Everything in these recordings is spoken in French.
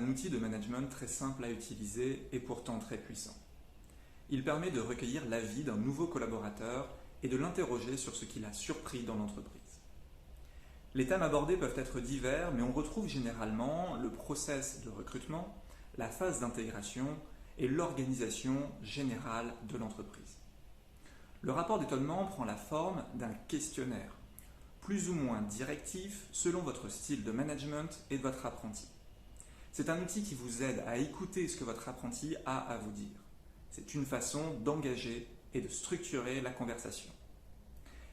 un outil de management très simple à utiliser et pourtant très puissant. Il permet de recueillir l'avis d'un nouveau collaborateur et de l'interroger sur ce qui l'a surpris dans l'entreprise. Les thèmes abordés peuvent être divers, mais on retrouve généralement le process de recrutement, la phase d'intégration et l'organisation générale de l'entreprise. Le rapport d'étonnement prend la forme d'un questionnaire, plus ou moins directif selon votre style de management et de votre apprenti. C'est un outil qui vous aide à écouter ce que votre apprenti a à vous dire. C'est une façon d'engager et de structurer la conversation.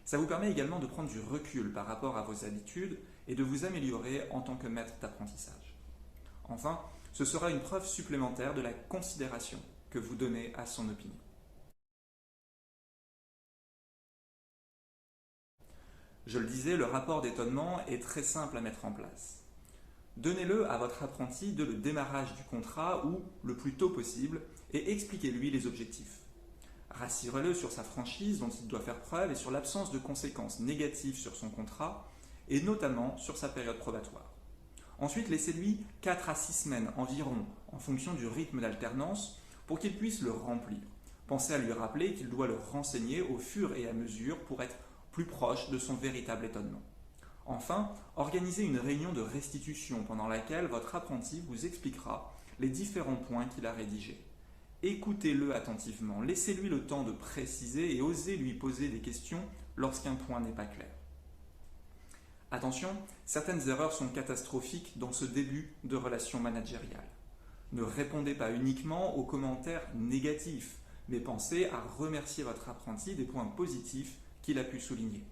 Ça vous permet également de prendre du recul par rapport à vos habitudes et de vous améliorer en tant que maître d'apprentissage. Enfin, ce sera une preuve supplémentaire de la considération que vous donnez à son opinion. Je le disais, le rapport d'étonnement est très simple à mettre en place. Donnez-le à votre apprenti dès le démarrage du contrat ou le plus tôt possible et expliquez-lui les objectifs. Rassurez-le sur sa franchise dont il doit faire preuve et sur l'absence de conséquences négatives sur son contrat et notamment sur sa période probatoire. Ensuite, laissez-lui 4 à 6 semaines environ en fonction du rythme d'alternance pour qu'il puisse le remplir. Pensez à lui rappeler qu'il doit le renseigner au fur et à mesure pour être plus proche de son véritable étonnement. Enfin, organisez une réunion de restitution pendant laquelle votre apprenti vous expliquera les différents points qu'il a rédigés. Écoutez-le attentivement, laissez-lui le temps de préciser et osez lui poser des questions lorsqu'un point n'est pas clair. Attention, certaines erreurs sont catastrophiques dans ce début de relation managériale. Ne répondez pas uniquement aux commentaires négatifs, mais pensez à remercier votre apprenti des points positifs qu'il a pu souligner.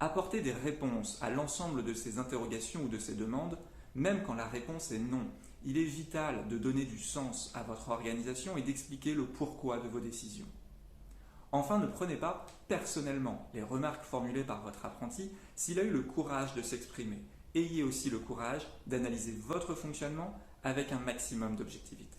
Apportez des réponses à l'ensemble de ses interrogations ou de ses demandes, même quand la réponse est non. Il est vital de donner du sens à votre organisation et d'expliquer le pourquoi de vos décisions. Enfin, ne prenez pas personnellement les remarques formulées par votre apprenti s'il a eu le courage de s'exprimer. Ayez aussi le courage d'analyser votre fonctionnement avec un maximum d'objectivité.